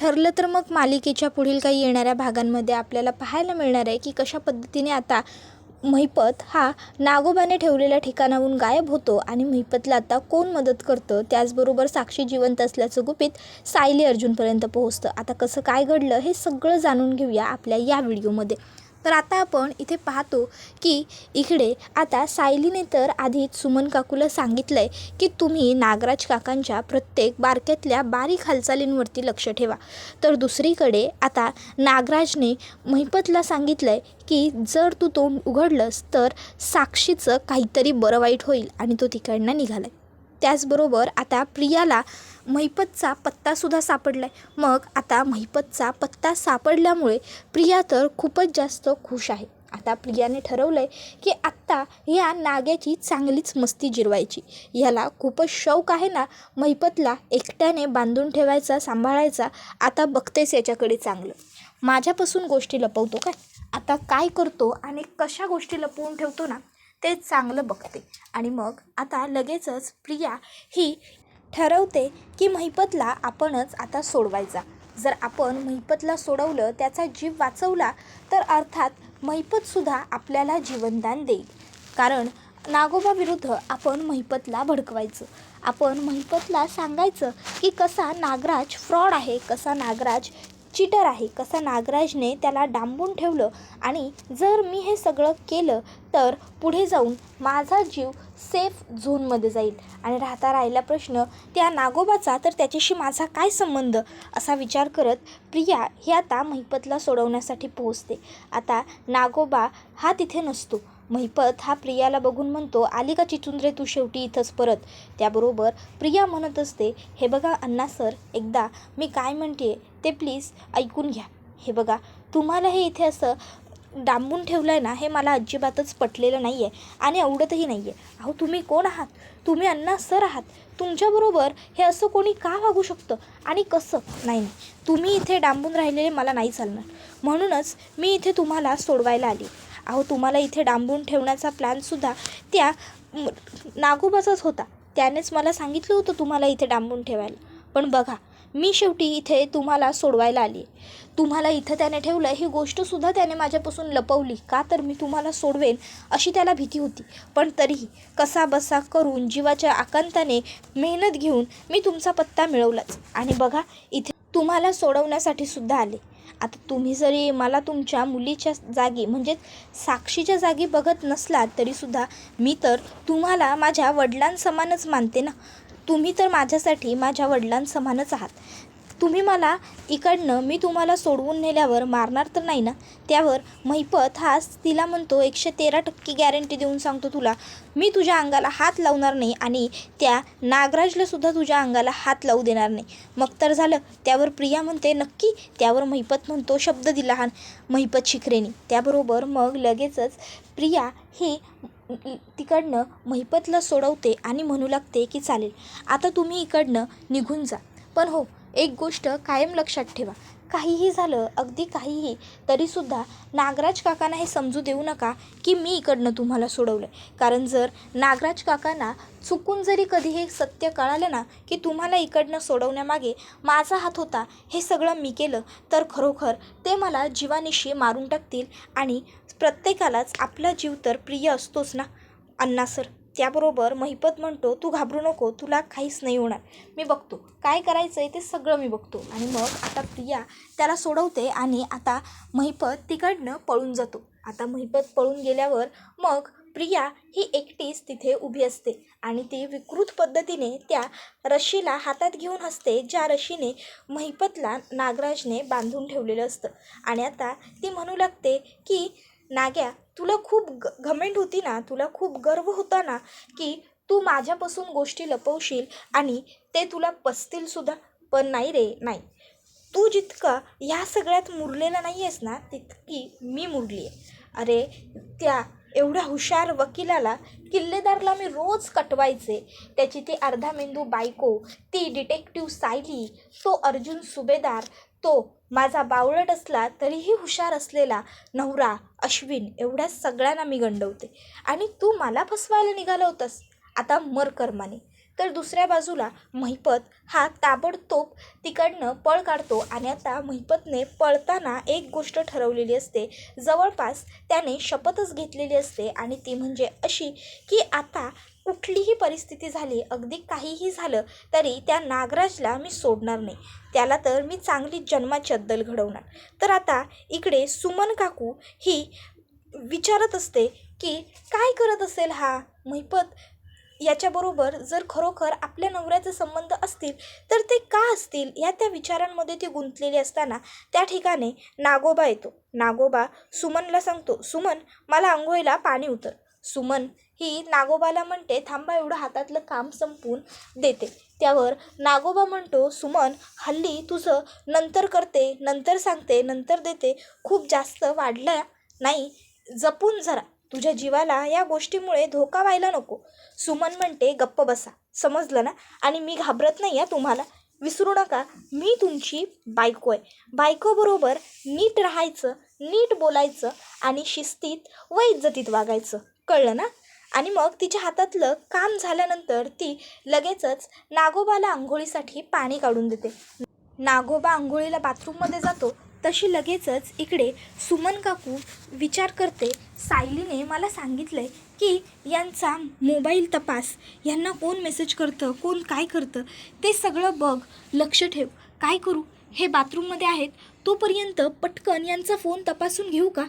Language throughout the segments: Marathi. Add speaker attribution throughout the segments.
Speaker 1: ठरलं तर मग मालिकेच्या पुढील काही येणाऱ्या भागांमध्ये आपल्याला पाहायला मिळणार आहे की कशा पद्धतीने आता महिपत हा नागोबाने ठेवलेल्या ठिकाणाहून गायब होतो आणि महिपतला आता कोण मदत करतं. त्याचबरोबर साक्षी जिवंत असल्याचं गुपित सायली अर्जुनपर्यंत पोहोचतं. आता कसं काय घडलं हे सगळं जाणून घेऊया आपल्या या व्हिडिओमध्ये. तर आता आपण इथे पाहतो की इकडे आता सायलीने तर आधीच सुमन काकूला सांगितलं आहे की तुम्ही नागराज काकांच्या प्रत्येक बारक्यातल्या बारीक हालचालींवरती लक्ष ठेवा. तर दुसरीकडे आता नागराजने महिपतला सांगितलं आहे की जर तू तोंड उघडलंस तर साक्षीचं काहीतरी बरं वाईट होईल आणि तो तिकडनं निघाला आहे. त्याचबरोबर आता प्रियाला महिपतचा पत्तासुद्धा सापडला आहे. मग आता महिपतचा पत्ता सापडल्यामुळे प्रिया तर खूपच जास्त खुश आहे. आता प्रियाने ठरवलं आहे की आत्ता या नाग्याची चांगलीच मस्ती जिरवायची. याला खूपच शौक आहे ना महिपतला एकट्याने बांधून ठेवायचा, सांभाळायचा. आता बघतेच याच्याकडे चांगलं. माझ्यापासून गोष्टी लपवतो काय, आता काय करतो आणि कशा गोष्टी लपवून ठेवतो ना ते चांगलं बघते. आणि मग आता लगेचच प्रिया ही ठरवते की महिपतला आपणच आता सोडवायचा. जर आपण महिपतला सोडवलं, त्याचा जीव वाचवला तर अर्थात महिपतसुद्धा आपल्याला जीवनदान देईल. कारण नागोबाविरुद्ध आपण महिपतला भडकवायचं. आपण महिपतला सांगायचं की कसा नागराज फ्रॉड आहे, कसा नागराज चीटर आहे, कसा नागराजने त्याला डांबून ठेवलं आणि जर मी हे सगळं केलं तर पुढे जाऊन माझा जीव सेफ झोनमध्ये जाईल आणि राहिला प्रश्न त्या नागोबाचा, तर त्याच्याशी माझा काय संबंध, असा विचार करत प्रिया ही आता महिपतला सोडवण्यासाठी पोहोचते. आता नागोबा हा तिथे नसतो. महिपत हा प्रियाला बघून म्हणतो, आली का चिचुंद्रे तू शेवटी इथंच परत. त्याबरोबर प्रिया म्हणत असते, हे बघा अण्णा सर, एकदा मी काय म्हणते ते प्लीज ऐकून घ्या. हे बघा, तुम्हाला हे इथे असं डांबून ठेवलं आहे ना, हे मला अजिबातच पटलेलं नाही आहे आणि आवडतही नाही आहे. अहो तुम्ही कोण आहात? तुम्ही अण्णा सर आहात. तुमच्याबरोबर हे असं कोणी का वागू शकतं आणि कसं? नाही, तुम्ही इथे डांबून राहिलेले मला नाही चालणार. म्हणूनच मी इथे तुम्हाला सोडवायला आली. अहो तुम्हाला इथे डांबून ठेवण्याचा प्लॅनसुद्धा त्या नागोबाचाच होता. त्यानेच मला सांगितलं होतं तुम्हाला इथे डांबून ठेवायला. पण बघा, मी शेवटी इथे तुम्हाला सोडवायला आली. तुम्हाला इथं त्याने ठेवलं ही गोष्टसुद्धा त्याने माझ्यापासून लपवली. का तर मी तुम्हाला सोडवेन अशी त्याला भीती होती. पण तरीही कसा बसा करून जीवाच्या आकांताने मेहनत घेऊन मी तुमचा पत्ता मिळवलाच आणि बघा इथे तुम्हाला सोडवण्यासाठी सुद्धा आले. आता तुम्ही जरी मला तुमच्या मुलीच्या जागी म्हणजेच साक्षीच्या जागी बघत नसलात तरीसुद्धा मी तर तुम्हाला माझ्या वडिलांसमानच मानते ना. तुम्ही तर माझ्यासाठी माझ्या वडिलांसमानच आहात. तुम्ही मला इकडनं मी तुम्हाला सोडवून नेल्यावर मारणार तर नाही ना. त्यावर महिपत हा तिला म्हणतो, 113% गॅरंटी देऊन सांगतो तुला, मी तुझ्या अंगाला हात लावणार नाही आणि त्या नागराजलासुद्धा तुझ्या अंगाला हात लावू देणार नाही. मग तर झालं. त्यावर प्रिया म्हणते, नक्की? त्यावर महिपत म्हणतो, शब्द दिला हा महिपत शिखरेनी. त्याबरोबर मग लगेचच प्रिया ही तिकडनं महिपतला सोडवते आणि म्हणू लागते की चालेल, आता तुम्ही इकडनं निघून जा. पण हो, एक गोष्ट कायम लक्षात ठेवा, काहीही झालं, अगदी काहीही, तरीसुद्धा नागराज काकांना हे समजू देऊ नका की मी इकडनं तुम्हाला सोडवलं. कारण जर नागराज काकांना चुकून जरी कधी हे सत्य कळालं ना की तुम्हाला इकडनं सोडवण्यामागे माझा हात होता, हे सगळं मी केलं, तर खरोखर ते मला जीवानिशी मारून टाकतील. आणि प्रत्येकालाच आपला जीव तर प्रिय असतोच ना अण्णा सर. त्याबरोबर महिपत म्हणतो, तू घाबरू नको, तुला काहीच नाही होणार. मी बघतो काय करायचं आहे ते सगळं मी बघतो. आणि मग आता प्रिया त्याला सोडवते आणि आता महिपत तिकडनं पळून जातो. आता महिपत पळून गेल्यावर मग प्रिया ही एकटीच तिथे उभी असते आणि ती विकृत पद्धतीने त्या रशीला हातात घेऊन असते, ज्या रशीने महिपतला नागराजने बांधून ठेवलेलं असतं. आणि आता ती म्हणू लागते की नाग्या, तुला खूप घमेंड होती ना, तुला खूप गर्व होता ना की तू माझ्यापासून गोष्टी लपवशील आणि ते तुला पचतील सुद्धा. पण नाही रे, नाही. तू जितका ह्या सगळ्यात मुरलेला नाही आहेस ना, तितकी मी मुरली आहे. अरे त्या एवढ्या हुशार वकिलाला, किल्लेदारला मी रोज कटवायचे. त्याची ती अर्धा मेंदू बायको, ती डिटेक्टिव्ह सायली, तो अर्जुन सुभेदार, तो माझा बावळट असला तरीही हुशार असलेला नवरा अश्विन, एवढ्या सगळ्यांना मी गंडवते आणि तू मला फसवायला निघाला होतास. आता मर कर्माने. तर दुसऱ्या बाजूला महिपत हा ताबडतोब तिकडनं पळ काढतो आणि आता महिपतने पळताना एक गोष्ट ठरवलेली असते. जवळपास त्याने शपथच घेतलेली असते आणि ती म्हणजे अशी की आता कुठलीही परिस्थिती झाली, अगदी काहीही झालं तरी त्या नागराजला मी सोडणार नाही. त्याला तर मी चांगली जन्माची अद्दल घडवणार. तर आता इकडे सुमन काकू ही विचारत असते की काय करत असेल हा महिपत, याच्याबरोबर जर खरोखर आपल्या नवऱ्याचे संबंध असतील तर ते का असतील, या त्या विचारांमध्ये ती गुंतलेली असताना त्या ठिकाणी नागोबा येतो. नागोबा सुमनला सांगतो, सुमन मला आंघोळीला पाणी उतर. सुमन ही नागोबाला म्हणते, थांबा एवढं हातातलं काम संपवून देते. त्यावर नागोबा म्हणतो, सुमन हल्ली तुझं नंतर करते, नंतर सांगते, नंतर देते खूप जास्त वाढलं नाही, जपून जरा, तुझ्या जीवाला या गोष्टीमुळे धोका व्हायला नको. सुमन म्हणते, गप्प बसा, समजलं ना, आणि मी घाबरत नाही आहे तुम्हाला. विसरू नका मी तुमची बायको आहे. बायकोबरोबर नीट राहायचं, नीट बोलायचं आणि शिस्तीत व इज्जतीत वागायचं, कळलं ना. आणि मग तिच्या हातातलं काम झाल्यानंतर ती लगेचच नागोबाला आंघोळीसाठी पाणी काढून देते. नागोबा आंघोळीला बाथरूममध्ये जातो तशी लगेचच इकडे सुमन काकू विचार करते, सायलीने मला सांगितलंय की यांचा मोबाईल तपास, यांना कोण मेसेज करतं, कोण काय करतं ते सगळं बघ, लक्ष ठेव. काय करू, हे बाथरूममध्ये आहेत तोपर्यंत पटकन यांचा फोन तपासून घेऊ का,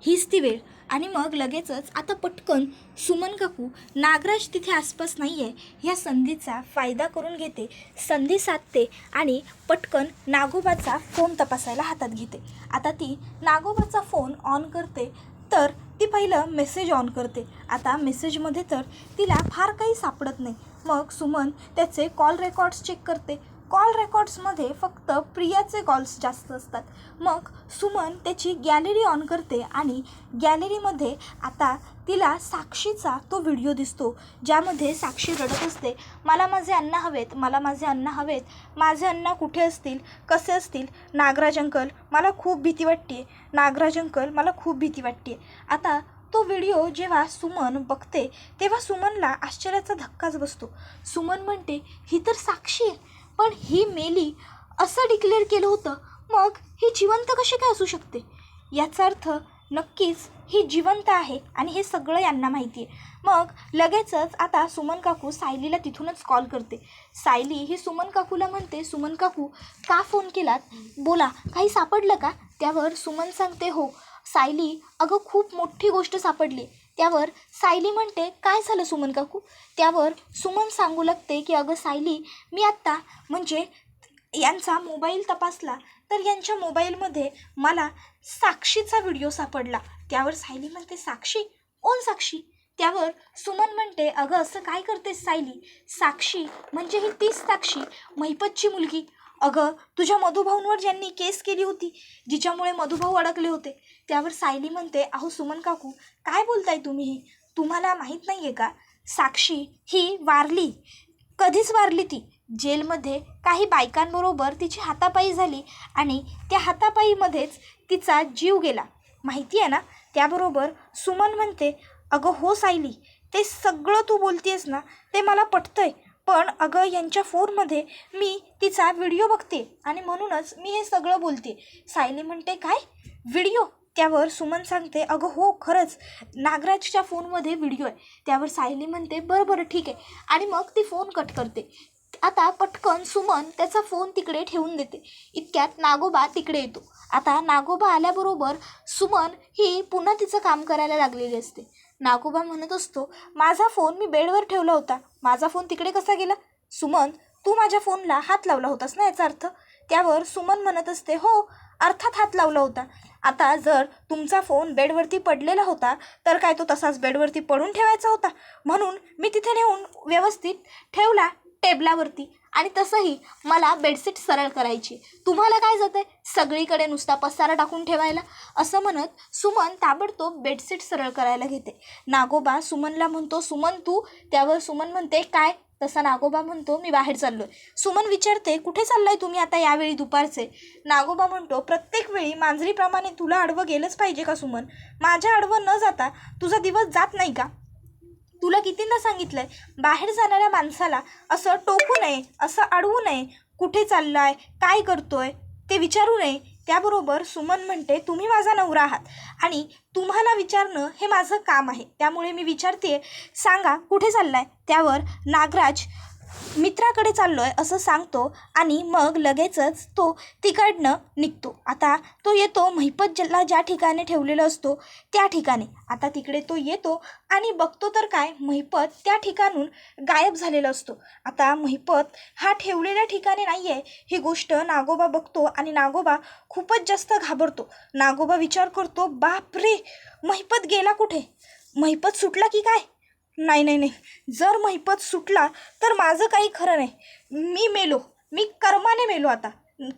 Speaker 1: हीच ती वेळ. आणि मग लगेचच आता पटकन सुमन काकू नागराज तिथे आसपास नाही आहे ह्या संधीचा फायदा करून घेते, संधी साधते आणि पटकन नागोबाचा फोन तपासायला हातात घेते. आता ती नागोबाचा फोन ऑन करते तर ती पहिलं मेसेज ऑन करते. आता मेसेजमध्ये तर तिला फार काही सापडत नाही. मग सुमन त्याचे कॉल रेकॉर्ड्स चेक करते. कॉल रेकॉर्ड्समध्ये फक्त प्रियाचे कॉल्स जास्त असतात. मग सुमन त्याची गॅलरी ऑन करते आणि गॅलरीमध्ये आता तिला साक्षीचा तो व्हिडिओ दिसतो ज्यामध्ये साक्षी रडत असते, मला माझे अण्णा हवेत, मला माझे अण्णा हवेत, माझे अण्णा कुठे असतील, कसे असतील, नागराज अंकल मला खूप भीती वाटते, नागराज अंकल मला खूप भीती वाटते. आता तो व्हिडिओ जेव्हा सुमन बघते तेव्हा सुमनला आश्चर्याचा धक्काच बसतो. सुमन म्हणते, ही तर साक्षी आहे, पण ही मेली असं डिक्लेअर केलं होतं, मग ही जिवंत कशी काय असू शकते. याचा अर्थ नक्कीच ही जिवंत आहे आणि हे सगळं यांना माहिती आहे. मग लगेचच आता सुमन काकू सायलीला तिथूनच कॉल करते. सायली ही सुमन काकूला म्हणते, सुमन काकू का फोन केलात, बोला काही सापडलं का. त्यावर सुमन सांगते, हो सायली, अगं खूप मोठी गोष्ट सापडली. त्यावर सायली म्हणते, काय झालं सुमन काकू. त्यावर सुमन सांगू लागते की अगं सायली, मी आत्ता म्हणजे यांचा मोबाईल तपासला तर यांच्या मोबाईलमध्ये मला साक्षीचा व्हिडिओ सापडला. त्यावर सायली म्हणते, साक्षी, कोण साक्षी. त्यावर सुमन म्हणते, अगं असं काय करतेस सायली, साक्षी म्हणजे ही तीच साक्षी, महिपतची मुलगी. अगं तुझ्या मधुभाऊंवर ज्यांनी केस केली होती, जिच्यामुळे मधुभाऊ अडकले होते. त्यावर सायली म्हणते, अहो सुमन काकू काय बोलताय तुम्ही, ही तुम्हाला माहीत नाही आहे का, साक्षी ही वारली. कधीच वारली ती, जेलमध्ये काही बायकांबरोबर तिची हातापायी झाली आणि त्या हातापायीमध्येच तिचा जीव गेला, माहिती आहे ना. त्याबरोबर सुमन म्हणते, अगं हो सायली, ते सगळं तू बोलतेस ना ते मला पटतंय, पण अगं यांच्या फोनमध्ये मी तिचा व्हिडिओ बघते आणि म्हणूनच मी हे सगळं बोलते. सायली म्हणते, काय व्हिडिओ. त्यावर सुमन सांगते, अगं हो खरंच नागराजच्या फोनमध्ये व्हिडिओ आहे. त्यावर सायली म्हणते, बरं बरं ठीक आहे, आणि मग ती फोन कट करते. आता पटकन सुमन त्याचा फोन तिकडे ठेवून देते. इतक्यात नागोबा तिकडे येतो. आता नागोबा आल्याबरोबर सुमन ही पुन्हा तिचं काम करायला लागलेली असते. नागोबा म्हणत असतो, माझा फोन मी बेडवर ठेवला होता, माझा फोन तिकडे कसा गेला. सुमन, तू माझ्या फोनला हात लावला होतास ना याचा अर्थ. त्यावर सुमन म्हणत असते, हो अर्थात हात लावला होता. आता जर तुमचा फोन बेडवरती पडलेला होता तर काय तो तसाच बेडवरती पडून ठेवायचा होता, म्हणून मी तिथे नेऊन व्यवस्थित ठेवला टेबलावरती, आणि तसंही मला बेडशीट सरळ करायची, तुम्हाला काय जातंय सगळीकडे नुसता पसारा टाकून ठेवायला. असं म्हणत सुमन ताबडतोब बेडशीट सरळ करायला घेते. नागोबा सुमनला म्हणतो, सुमन तू. त्यावर सुमन म्हणते, काय. तसा नागोबा म्हणतो, मी बाहेर चाललोय. सुमन विचारते, कुठे चाललाय तुम्ही आता यावेळी दुपारचे. नागोबा म्हणतो, प्रत्येक वेळी मांजरीप्रमाणे तुला आडवं गेलंच पाहिजे का सुमन, माझ्या आडवं न जाता तुझा दिवस जात नाही का. तुला कितींदा सांगितलंय बाहेर जाणाऱ्या माणसाला असं टोकू नये, असं अडवू नये, कुठे चाललाय, काय करतोय ते विचारू नये. त्याबरोबर सुमन म्हणते तुम्ही माझा नवरा आहात आणि तुम्हाला विचारणं हे माझं काम आहे, त्यामुळे मी विचारते, सांगा कुठे चाललाय. त्यावर नागराज मित्राकडे चाललोय असं सांगतो आणि मग लगेचच तो तिकडनं निघतो. आता तो येतो महिपतला ज्या ठिकाणी ठेवलेलं असतो त्या ठिकाणी. आता तिकडे तो येतो आणि बघतो तर काय, महिपत त्या ठिकाणून गायब झालेला असतो. आता महिपत हा ठेवलेल्या ठिकाणी नाही आहे ही गोष्ट नागोबा बघतो आणि नागोबा खूपच जास्त घाबरतो. नागोबा विचार करतो, बापरे, महिपत गेला कुठे, महिपत सुटला की काय. नाही नाही नाही, जर महिपत सुटला तर माझं काही खरं नाही, मी मेलो, मी कर्माने मेलो. आता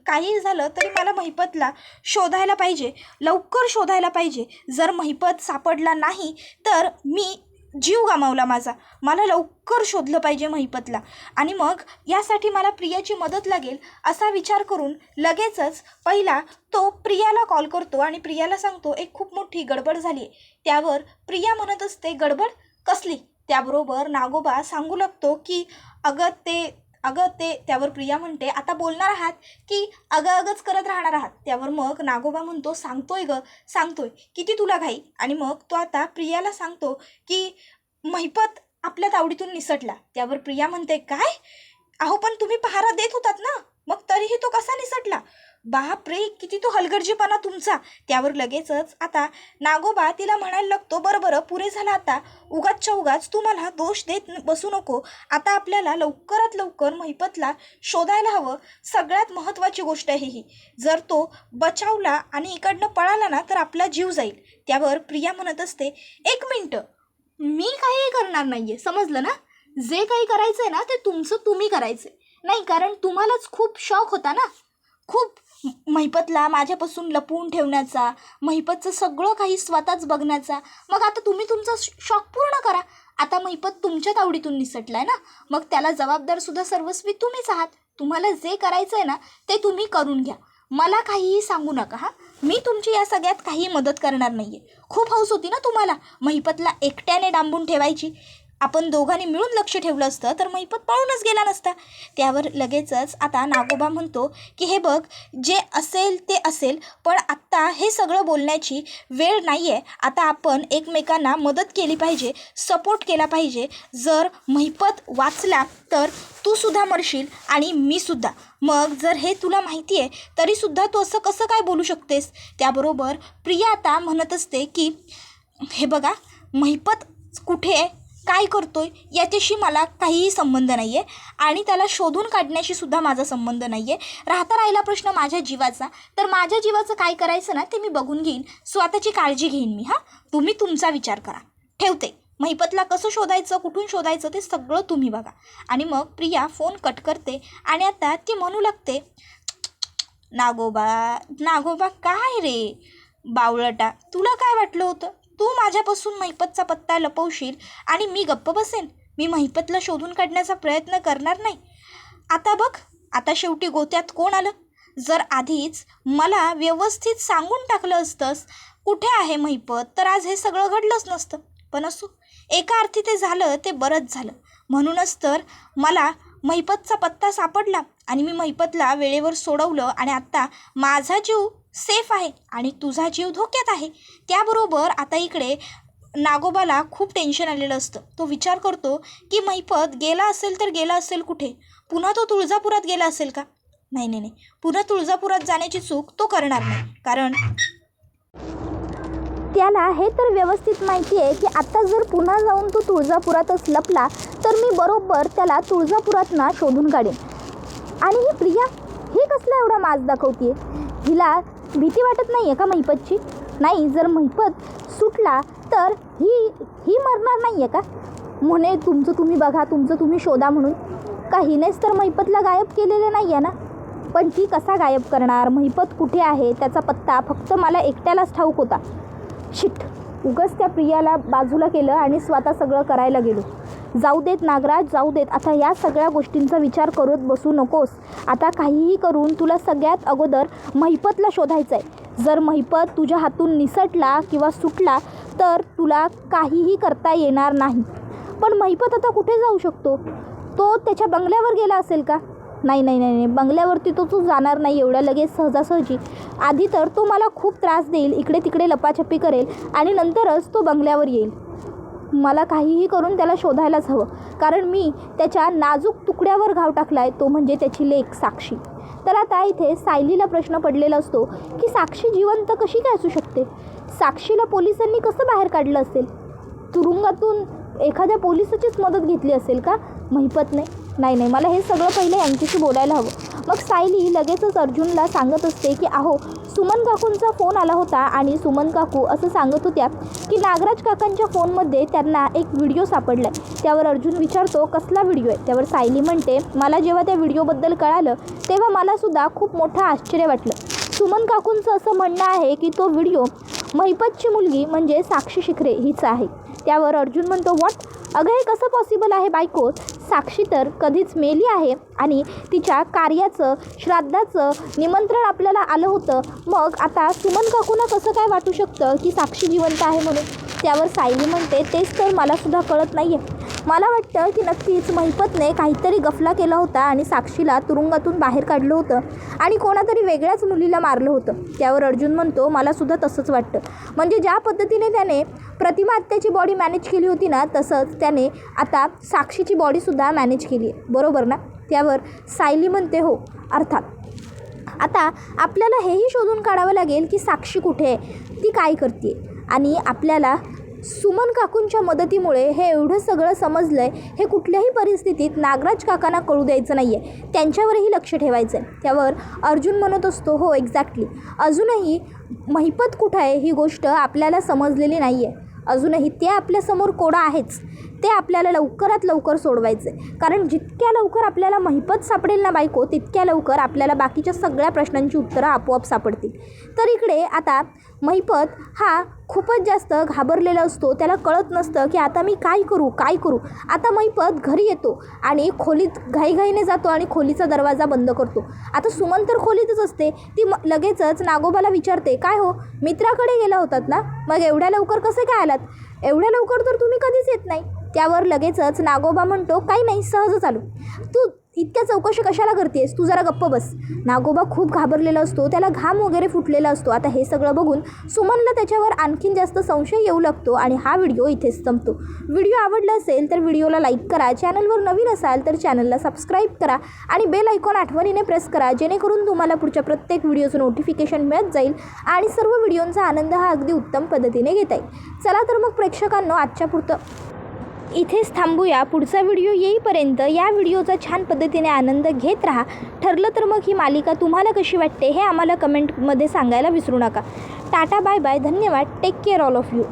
Speaker 1: काही झालं तरी मला महिपतला शोधायला पाहिजे, लवकर शोधायला पाहिजे. जर महिपत सापडला नाही तर मी जीव गमावला माझा, मला लवकर शोधलं पाहिजे महिपतला. आणि मग यासाठी मला प्रियाची मदत लागेल असा विचार करून लगेचच पहिला तो प्रियाला कॉल करतो आणि प्रियाला सांगतो एक खूप मोठी गडबड झाली आहे. त्यावर प्रिया म्हणत असते, गडबड कसली. त्याबरोबर नागोबा सांगू लागतो की अगं ते. त्यावर प्रिया म्हणते आता बोलणार आहात की अगंच करत राहणार आहात. त्यावर मग नागोबा म्हणतो, सांगतोय किती तुला घाई. आणि मग तो आता प्रियाला सांगतो की महिपत आपल्या तावडीतून निसटला. त्यावर प्रिया म्हणते, काय, अहो पण तुम्ही पहारा देत होतात ना, मग तरीही तो कसा निसटला. बापरे, किती तो हलगर्जीपणा तुमचा. त्यावर लगेचच आता नागोबा तिला म्हणायला लागतो, बरं पुरे झाला आता, उगाच तू मला दोष देत बसू नको. आता आपल्याला लवकरात लवकर महिपतला शोधायला हवं. सगळ्यात महत्त्वाची गोष्ट आहे ही, जर तो बचावला आणि इकडनं पळाला ना तर आपला जीव जाईल. त्यावर प्रिया म्हणत असते, एक मिनटं, मी काही करणार नाही आहे, समजलं ना. जे काही करायचं आहे ना ते तुमचं तुम्ही करायचं नाही, कारण तुम्हालाच खूप शौक होता ना, खूप महिपतला माझ्यापासून लपवून ठेवण्याचा, महिपतचं सगळं काही स्वतःच बघण्याचा. मग आता तुम्ही तुमचा शौक पूर्ण करा. आता महिपत तुमच्या तावडीतून निसटलाय ना, मग त्याला जबाबदारसुद्धा सर्वस्वी तुम्हीच आहात. तुम्हाला जे करायचं आहे ना ते तुम्ही करून घ्या, मला काहीही सांगू नका. हां, मी तुमची या सगळ्यात काही मदत करणार नाही आहे. खूप हौस होती ना तुम्हाला महिपतला एकट्याने डांबून ठेवायची. आपण दोघांनी मिळून लक्ष ठेवलं असतं तर महिपत पळूनच गेला नसता. त्यावर लगेचच आता नागोबा म्हणतो की हे बघ, जे असेल ते असेल, पण आत्ता हे सगळं बोलण्याची वेळ नाही आहे. आता आपण एकमेकांना मदत केली पाहिजे, सपोर्ट केला पाहिजे. जर महिपत वाचला तर तू सुद्धा मरशील आणि मी सुद्धा. मग जर हे तुला माहिती आहे तरीसुद्धा तू असं कसं काय बोलू शकतेस. त्याबरोबर प्रिया आता म्हणत असते की हे बघा, महिपत कुठे आहे, काय करतोय याच्याशी मला काहीही संबंध नाही आहे आणि त्याला शोधून काढण्याशी सुद्धा माझा संबंध नाही आहे. राहिला प्रश्न माझ्या जीवाचा, तर माझ्या जीवाचं काय करायचं ना ते मी बघून घेईन, स्वतःची काळजी घेईन मी. हां, तुम्ही तुमचा विचार करा, ठेवते. महिपतला कसं शोधायचं, कुठून शोधायचं ते सगळं तुम्ही बघा. आणि मग प्रिया फोन कट करते आणि आता ती म्हणू लागते, नागोबा काय रे बावळटा, तुला काय वाटलं होतं तू माझ्यापासून महिपतचा पत्ता लपवशील आणि मी गप्प बसेन. मी महिपतला शोधून काढण्याचा प्रयत्न करणार नाही. आता बघ, आता शेवटी गोत्यात कोण आलं. जर आधीच मला व्यवस्थित सांगून टाकलं असतंस कुठे आहे महिपत, तर आज हे सगळं घडलंच नसतं. पण असो, एका अर्थी ते झालं ते बरंच झालं. म्हणूनच तर मला महिपतचा पत्ता सापडला आणि मी महिपतला वेळेवर सोडवलं आणि आत्ता माझा जीव सेफ आहे आणि तुझा जीव धोक्यात आहे. त्याबरोबर आता इकडे नागोबाला खूप टेन्शन आलेलं असतं. तो विचार करतो की महिपत गेला असेल तर गेला असेल कुठे, पुन्हा तो तुळजापुरात गेला असेल का. नाही, पुन्हा तुळजापुरात जाण्याची चूक तो करणार नाही, कारण त्याला हे तर व्यवस्थित माहिती आहे की आता जर पुन्हा जाऊन तो तुळजापुरातच लपला तर मी बरोबर त्याला तुळजापुरातना शोधून काढेन. आणि ही प्रिया, ही कसला एवढा माज दाखवते, हिला भीती वाटत नाही आहे का महिपतची. नाही, जर महिपत सुटला तर ही मरणार नाही आहे का. म्हणे तुमचं तुम्ही बघा, तुमचं तुम्ही शोधा म्हणून. का हिनेच तर महिपतला गायब केलेलं नाही आहे ना. पण ती कसा गायब करणार, महिपत कुठे आहे त्याचा पत्ता फक्त मला एकट्यालाच ठाऊक होता. शिट, उगाच त्या प्रियाला बाजूला केलं आणि स्वतः सगळं करायला गेलो. जाऊ देत नागराज, जाऊ देत. आता या सगळ्या गोष्टींचा विचार करत बसू नकोस. आता काहीही करून तुला सगळ्यात अगोदर महिपतला शोधायचं आहे. जर महिपत तुझ्या हातून निसटला किंवा सुटला तर तुला काहीही करता येणार नाही. पण महिपत आता कुठे जाऊ शकतो? तो त्याच्या बंगल्यावर गेला असेल का? नाही, बंगल्यावरती तो जाणार नाही एवढ्या लगेच सहजासहजी. आधी तर तो मला खूप त्रास देईल, इकडे तिकडे लपाछपी करेल आणि नंतरच तो बंगल्यावर येईल. मला काहीही करून त्याला शोधायलाच हवं, कारण मी त्याच्या नाजूक तुकड्यावर घाव टाकला आहे, तो म्हणजे त्याची लेक साक्षी. तर आता इथे सायलीला प्रश्न पडलेला असतो की साक्षी जिवंत कशी काय असू शकते? साक्षीला पोलिसांनी कसं बाहेर काढलं असेल? तुरुंगातून एखाद्या पोलिसाचीच मदत घेतली असेल का महिपतने? नाही, मला हे सगळं पहिलं यांच्याशी बोलायला हवं. मग सायली लगेचच अर्जुनला सांगत असते की अहो, सुमन काकूंचा फोन आला होता आणि सुमन काकू असं सांगत होत्या की नागराज काकांच्या फोनमध्ये त्यांना एक व्हिडिओ सापडला आहे. त्यावर अर्जुन विचारतो कसला व्हिडिओ आहे? त्यावर सायली म्हणते मला जेव्हा त्या व्हिडिओबद्दल कळालं तेव्हा मलासुद्धा खूप मोठं आश्चर्य वाटलं. सुमन काकूंचं असं म्हणणं आहे की तो व्हिडिओ महिपतची मुलगी म्हणजे साक्षी शिखरे हिचा आहे. त्यावर अर्जुन म्हणतो व्हॉट? अगं हे कसं पॉसिबल आहे बायको? साक्षी तर कधीच मेली आहे आणि तिच्या कार्याचं श्राद्धाचं निमंत्रण आपल्याला आलं होतं. मग आता सुमन काकूंना कसं काय वाटू शकतं की साक्षी जिवंत आहे म्हणून? त्यावर सायली म्हणते तेच तर मलासुद्धा कळत नाही आहे. मला वाटतं की नक्कीच महिपतने काहीतरी गफला केला होता आणि साक्षीला तुरुंगातून बाहेर काढलं होतं आणि कोणातरी वेगळ्याच मुलीला मारलं होतं. त्यावर अर्जुन म्हणतो मलासुद्धा तसंच वाटतं. म्हणजे ज्या पद्धतीने त्याने प्रतिमा आत्याची बॉडी मॅनेज केली होती ना, तसंच त्याने आता साक्षीची बॉडीसुद्धा मॅनेज केली आहे, बरोबर ना? त्यावर सायली म्हणते हो अर्थात. आता आपल्याला हेही शोधून काढावं लागेल की साक्षी कुठे आहे, ती काय करते. आणि आपल्याला सुमन काकूंच्या मदतीमुळे हे एवढं सगळं समजलं आहे, हे कुठल्याही परिस्थितीत नागराज काकांना कळू द्यायचं नाही आहे, त्यांच्यावरही लक्ष ठेवायचं आहे. त्यावर अर्जुन म्हणत असतो हो एक्झॅक्टली. अजूनही महिपत कुठं आहे ही गोष्ट आपल्याला समजलेली नाही आहे. अजूनही ते आपल्यासमोर कोडा आहेच, ते आपल्याला लवकरात लवकर सोडवायचं आहे. कारण जितक्या लवकर आपल्याला महिपत सापडेल ना बायको, तितक्या लवकर आपल्याला बाकीच्या सगळ्या प्रश्नांची उत्तरं आपोआप सापडतील. तर इकडे आता महिपत हा खूपच जास्त घाबरलेला असतो. त्याला कळत नसतं की आता मी काय करू. आता महिपत घरी येतो आणि खोलीत घाईघाईने जातो आणि खोलीचा दरवाजा बंद करतो. आता सुमन तर खोलीतच असते. ती लगेचच नागोबाला विचारते काय हो, मित्राकडे गेला होतात ना, मग एवढ्या लवकर कसे काय आलात? एवढ्या लवकर तर तुम्ही कधीच येत नाही. त्यावर लगेचच नागोबा म्हणतो काही नाही, सहजच आलो. तू इतक्या चौकशी कशाला करतेस, तू जरा गप्प बस. नागोबा खूप घाबरलेला असतो, त्याला घाम वगैरे फुटलेला असतो. आता हे सगळं बघून सुमनला त्याच्यावर आणखीन जास्त संशय येऊ लागतो आणि हा व्हिडिओ इथेच संपतो. व्हिडिओ आवडला असेल तर व्हिडिओला लाईक करा, चॅनलवर नवीन असाल तर चॅनलला सबस्क्राईब करा आणि बेल आयकॉन आठवणीने प्रेस करा, जेणेकरून तुम्हाला पुढच्या प्रत्येक व्हिडिओचं नोटिफिकेशन मिळत जाईल आणि सर्व व्हिडिओंचा आनंद हा अगदी उत्तम पद्धतीने घेता येईल. चला तर मग प्रेक्षकांनो, आजच्या पुरतं इथेच थांबूया. पुढचा व्हिडिओ येईपर्यंत या व्हिडिओचा छान पद्धतीने आनंद घेत राहा. ठरलं तर मग ही मालिका तुम्हाला कशी वाटते हे आम्हाला कमेंटमध्ये सांगायला विसरू नका. टाटा, बाय बाय, धन्यवाद, take care all of you.